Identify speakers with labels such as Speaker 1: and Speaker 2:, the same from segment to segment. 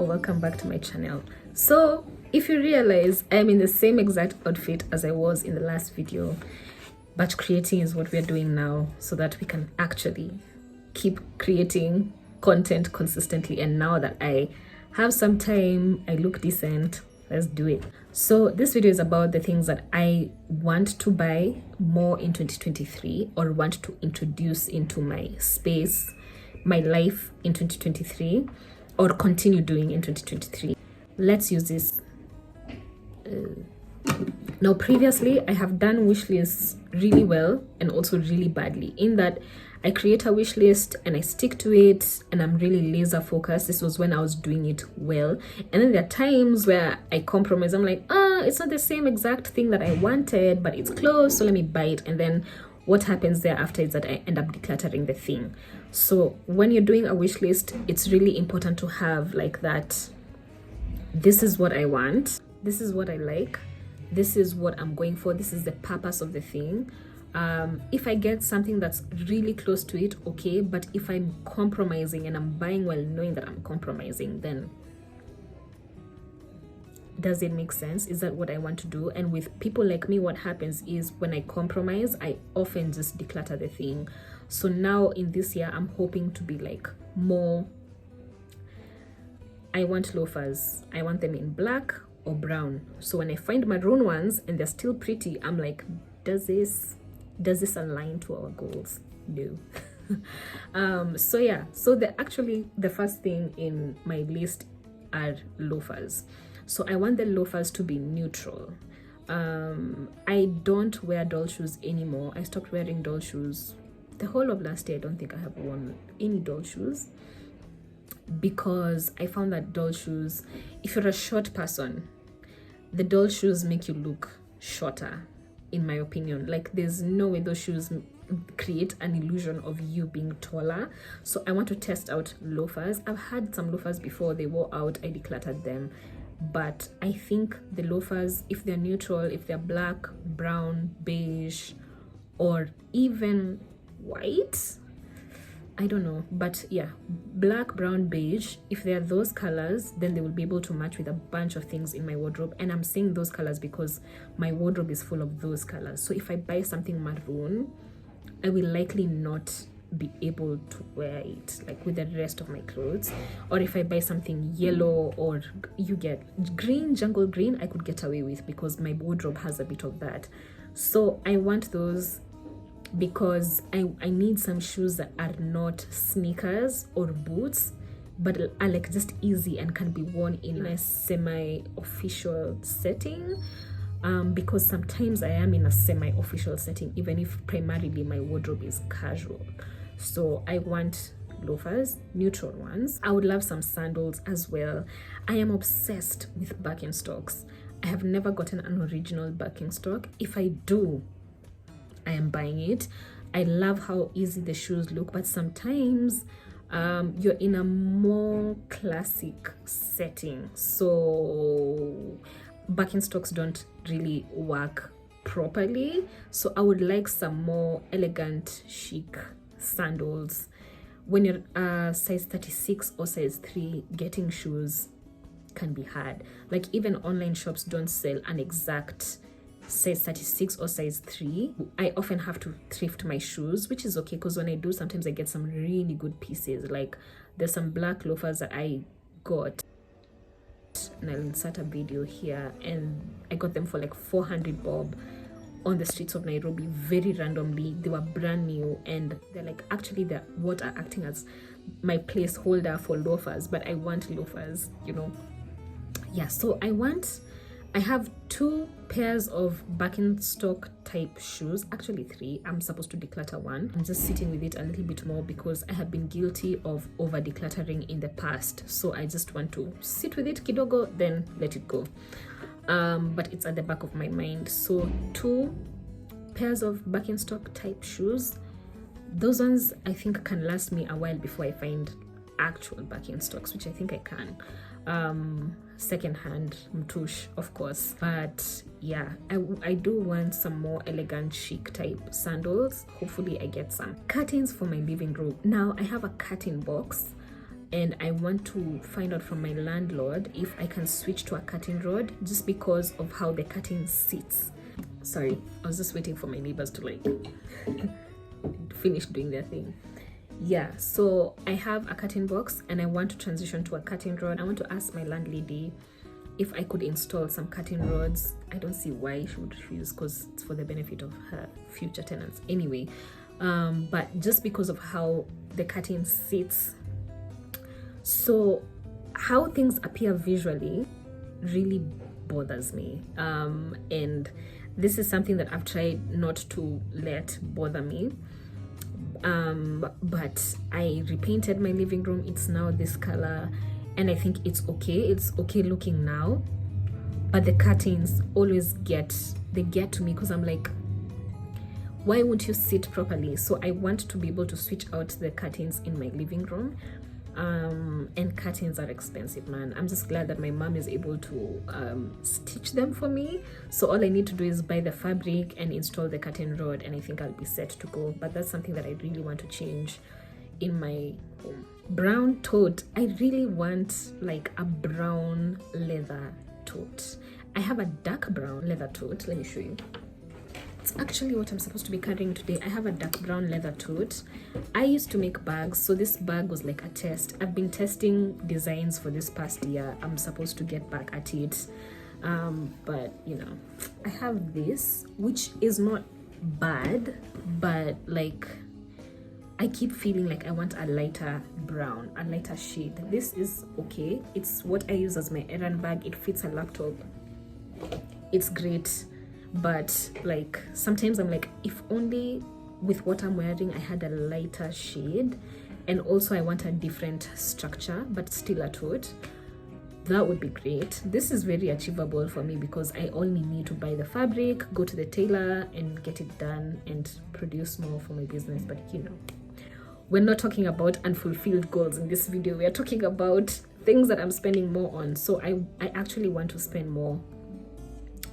Speaker 1: welcome back to my channel. So if you realize, I'm in the same exact outfit as I was in the last video, but creating is what we're doing now so that we can actually keep creating content consistently. And now that I have some time, I look decent, let's do it. So this video is about the things that I want to buy more in 2023 or want to introduce into my space, my life in 2023, or continue doing in 2023. Let's use this. Now previously I have done wish lists really well and also really badly, in that I create a wish list and I stick to it and I'm really laser focused. This was when I was doing it well, and then there are times where I compromise. I'm like, it's not the same exact thing that I wanted, but it's close, so let me buy it. And then what happens thereafter is that I end up decluttering the thing. So when you're doing a wish list, it's really important to have like that. This is what I want, this is what I like, this is what I'm going for, this is the purpose of the thing. If I get something that's really close to it, okay, but if I'm compromising and I'm buying while knowing that I'm compromising, then does it make sense? Is that what I want to do? And with people like me, what happens is when I compromise, I often just declutter the thing. So now in this year, I'm hoping to be like more, I want loafers, I want them in black or brown. So when I find maroon ones and they're still pretty, I'm like, does this align to our goals? No. So yeah, so the first thing in my list are loafers. So I want the loafers to be neutral. I don't wear doll shoes anymore. I stopped wearing doll shoes the whole of last year. I don't think I have worn any doll shoes, because I found that doll shoes, if you're a short person, the doll shoes make you look shorter, in my opinion. Like, there's no way those shoes create an illusion of you being taller. So I want to test out loafers. I've had some loafers before, they wore out, I decluttered them. But I think the loafers, if they're neutral, if they're black, brown, beige, or even white, I don't know, but yeah, black, brown, beige, if they're those colors, then they will be able to match with a bunch of things in my wardrobe. And I'm saying those colors because my wardrobe is full of those colors. So if I buy something maroon, I will likely not be able to wear it like with the rest of my clothes. Or if I buy something yellow, or you get green, jungle green, I could get away with, because my wardrobe has a bit of that. So I want those, because I need some shoes that are not sneakers or boots, but are like just easy and can be worn in a semi-official setting, because sometimes I am in a semi-official setting, even if primarily my wardrobe is casual. So I want loafers, neutral ones. I would love some sandals as well. I am obsessed with Birkenstocks. I have never gotten an original Birkenstock. If I do, I am buying it. I love how easy the shoes look, but sometimes you're in a more classic setting, so Birkenstocks don't really work properly. So I would like some more elegant, chic sandals. When you're size 36 or size 3, getting shoes can be hard. Like, even online shops don't sell an exact size 36 or size 3. I often have to thrift my shoes, which is okay, because when I do, sometimes I get some really good pieces. Like, there's some black loafers that I got, and I'll insert a video here, and I got them for like 400 bob on the streets of Nairobi, very randomly. They were brand new, and they're like, actually they're what are acting as my placeholder for loafers, but I want loafers, you know. Yeah, so I have 2 pairs of Birkenstock type shoes, actually 3. I'm supposed to declutter one. I'm just sitting with it a little bit more because I have been guilty of over decluttering in the past. So I just want to sit with it kidogo, then let it go. But it's at the back of my mind. So 2 pairs of Birkenstock type shoes. Those ones I think can last me a while before I find actual Birkenstocks, which I think I can. Secondhand mtush, of course, but yeah, I do want some more elegant, chic type sandals. Hopefully I get some curtains for my living room. Now I have a curtain box and I want to find out from my landlord if I can switch to a cutting rod, just because of how the cutting sits. Sorry, I was just waiting for my neighbors to like finish doing their thing. Yeah, so I have a cutting box and I want to transition to a cutting rod. I want to ask my landlady if I could install some cutting rods. I don't see why she would refuse, because it's for the benefit of her future tenants anyway. But just because of how the cutting sits, so how things appear visually really bothers me. And this is something that I've tried not to let bother me. But I repainted my living room. It's now this color, and I think it's okay looking now, but the curtains always get to me, because I'm like, why won't you sit properly? So I want to be able to switch out the curtains in my living room. And curtains are expensive, man. I'm just glad that my mom is able to stitch them for me. So all I need to do is buy the fabric and install the curtain rod, and I think I'll be set to go. But that's something that I really want to change in my home. Brown tote. I really want like a brown leather tote. I have a dark brown leather tote. Let me show you. It's actually what I'm supposed to be carrying today. I have a dark brown leather tote. I used to make bags, so this bag was like a test. I've been testing designs for this past year. I'm supposed to get back at it, but you know, I have this, which is not bad, but like I keep feeling like I want a lighter brown, a lighter shade. This is okay. It's what I use as my errand bag. It fits a laptop. It's great. But like sometimes I'm like, if only with what I'm wearing I had a lighter shade, and also I want a different structure but still a tote, that would be great. This is very achievable for me because I only need to buy the fabric, go to the tailor and get it done and produce more for my business. But you know, we're not talking about unfulfilled goals in this video. We are talking about things that I'm spending more on. So I actually want to spend more.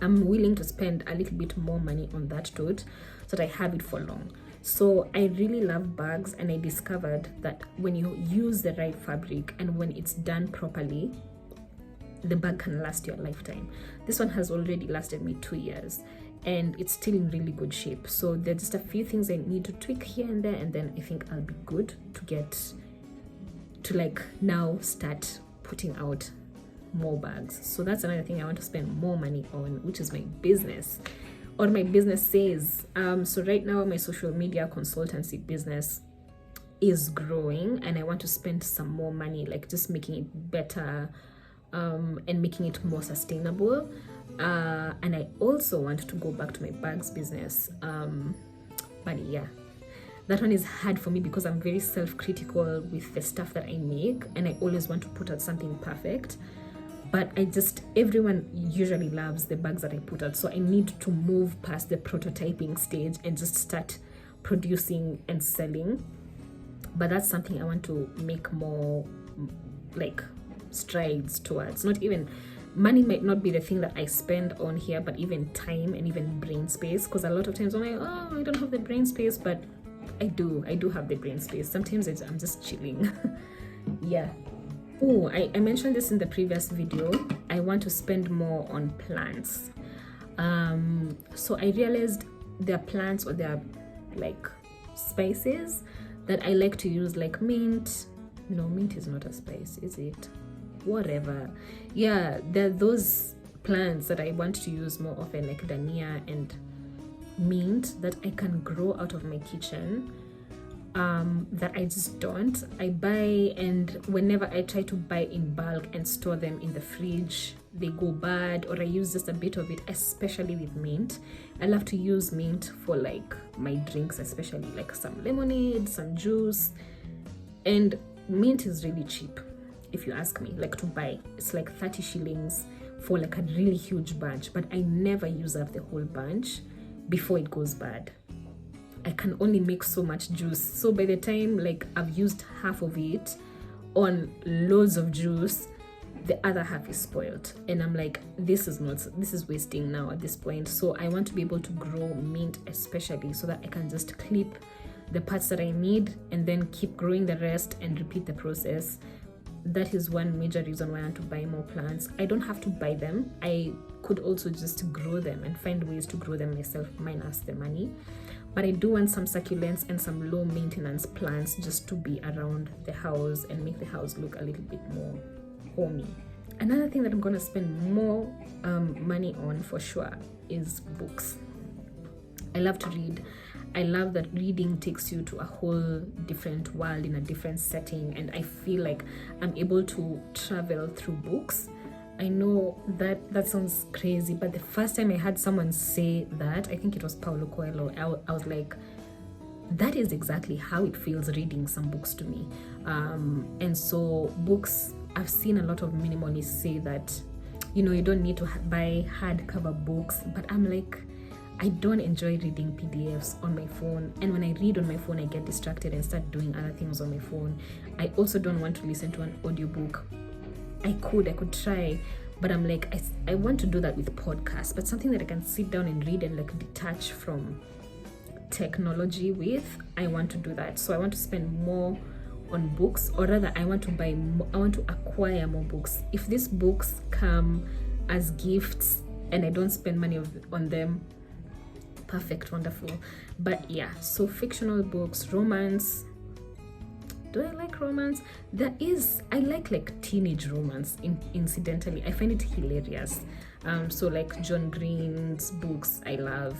Speaker 1: I'm willing to spend a little bit more money on that tote so that I have it for long. So I really love bags, and I discovered that when you use the right fabric and when it's done properly, the bag can last you a lifetime. This one has already lasted me 2 years and it's still in really good shape. So there's just a few things I need to tweak here and there, and then I think I'll be good to get to like now start putting out more bags. So that's another thing I want to spend more money on, which is my business, or my business says. So right now my social media consultancy business is growing, and I want to spend some more money, like just making it better, and making it more sustainable. And I also want to go back to my bags business. But yeah, that one is hard for me because I'm very self-critical with the stuff that I make, and I always want to put out something perfect. But everyone usually loves the bags that I put out. So I need to move past the prototyping stage and just start producing and selling. But that's something I want to make more like strides towards. Not even money might not be the thing that I spend on here, but even time and even brain space. Because a lot of times I'm like, oh, I don't have the brain space, but I do have the brain space. Sometimes I'm just chilling. Yeah. Oh, I mentioned this in the previous video. I want to spend more on plants. So I realized there are plants, or there are like spices that I like to use, like mint. No, mint is not a spice, is it? Whatever. Yeah, there are those plants that I want to use more often, like dania and mint, that I can grow out of my kitchen. That I just don't. I buy, and whenever I try to buy in bulk and store them in the fridge, they go bad, or I use just a bit of it, especially with mint. I love to use mint for like my drinks, especially like some lemonade, some juice. And mint is really cheap, if you ask me, like to buy. It's like 30 shillings for like a really huge bunch, but I never use up the whole bunch before it goes bad. I can only make so much juice. So by the time like I've used half of it on loads of juice, the other half is spoiled. And I'm like, this is wasting now at this point. So I want to be able to grow mint, especially so that I can just clip the parts that I need and then keep growing the rest and repeat the process that is one major reason why I want to buy more plants. I don't have to buy them. I could also just grow them and find ways to grow them myself, minus the money. But I do want some succulents and some low maintenance plants just to be around the house and make the house look a little bit more homey. Another thing that I'm going to spend more money on for sure is books. I love to read. I love that reading takes you to a whole different world in a different setting, and I feel like I'm able to travel through books. I know that sounds crazy, but the first time I had someone say that, I think it was Paulo Coelho, I was like, that is exactly how it feels reading some books to me. And so books, I've seen a lot of minimalists say that, you don't need to buy hardcover books, but I'm like, I don't enjoy reading PDFs on my phone, and when I read on my phone I get distracted and start doing other things on my phone. I also don't want to listen to an audiobook. I could try, but I'm like, I want to do that with podcasts, but something that I can sit down and read and like detach from technology with, I want to do that. So I want to spend more on books, or rather I want to acquire more books. If these books come as gifts and I don't spend money on them, perfect, wonderful. But yeah, so fictional books, romance. Do I like romance? I like teenage romance. Incidentally, I find it hilarious. So like John Green's books, I love.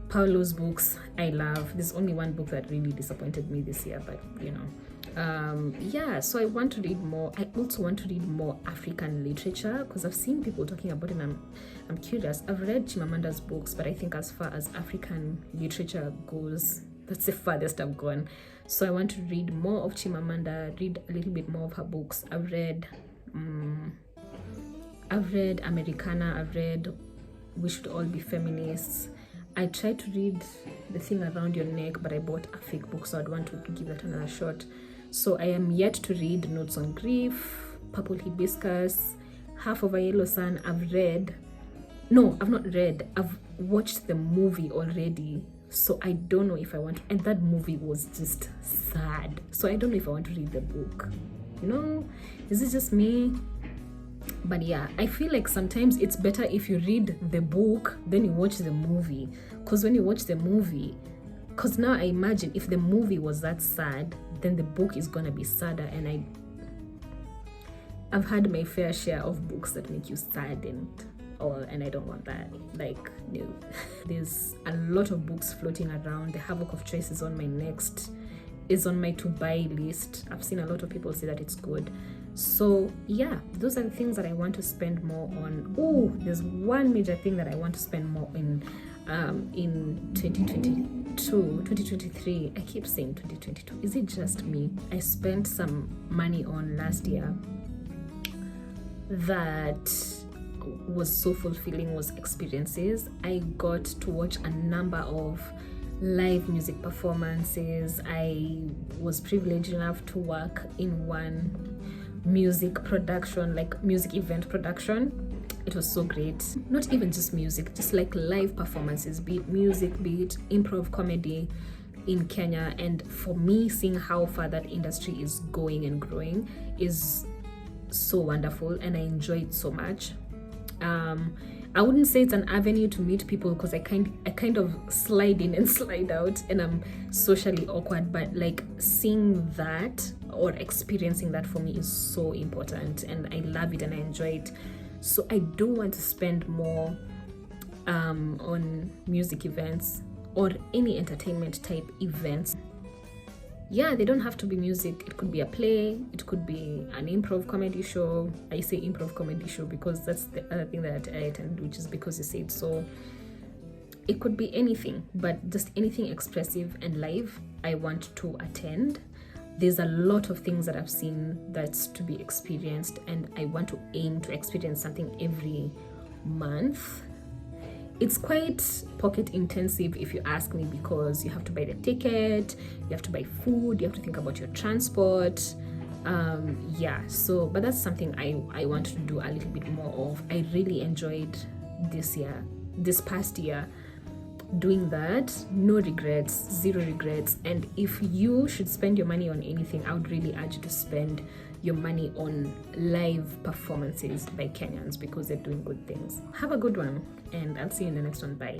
Speaker 1: Paulo's books, I love. There's only one book that really disappointed me this year, but so I want to read more. I also want to read more African literature because I've seen people talking about it, and I'm curious. I've read Chimamanda's books, but I think as far as African literature goes, that's the farthest I've gone. So I want to read more of Chimamanda, read a little bit more of her books. I've read Americana, I've read We Should All Be Feminists. I tried to read The Thing Around Your Neck, but I bought a fake book, so I'd want to give that another shot. So I am yet to read Notes on Grief, Purple Hibiscus, Half of a Yellow Sun. I've not read. I've watched the movie already, so I don't know if I want to. And that movie was just sad. So I don't know if I want to read the book. Is it just me? But yeah, I feel like sometimes it's better if you read the book then you watch the movie, because when you watch the movie, because now I imagine if the movie was that sad, then the book is gonna be sadder, and I've had my fair share of books that make you sad and I don't want that. Like, no. There's a lot of books floating around. The Havoc of Choice is on my to buy list. I've seen a lot of people say that it's good. So yeah, those are the things that I want to spend more on. Oh, there's one major thing that I want to spend more in 2023. I keep saying 2022. Is it just me? I spent some money on last year that was so fulfilling, was experiences. I got to watch a number of live music performances. I was privileged enough to work in one music production, like music event production. It was so great. Not even just music, just like live performances, be it music, be it improv comedy in Kenya. And for me, seeing how far that industry is going and growing is so wonderful, and I enjoy it so much. I wouldn't say it's an avenue to meet people, because I kind of slide in and slide out, and I'm socially awkward, but like seeing that or experiencing that for me is so important, and I love it and I enjoy it. So I do want to spend more on music events or any entertainment type events. Yeah, they don't have to be music. It could be a play, it could be an improv comedy show. I say improv comedy show because that's the other thing that I attend, which is because you said so. It could be anything, but just anything expressive and live, I want to attend. There's a lot of things that I've seen that's to be experienced, and I want to aim to experience something every month. It's quite pocket intensive if you ask me, because you have to buy the ticket, you have to buy food, you have to think about your transport. But that's something I want to do a little bit more of. I really enjoyed this past year, doing that, no regrets, zero regrets. And if you should spend your money on anything, I would really urge you to spend your money on live performances by Kenyans, because they're doing good things. Have a good one, and I'll see you in the next one. Bye.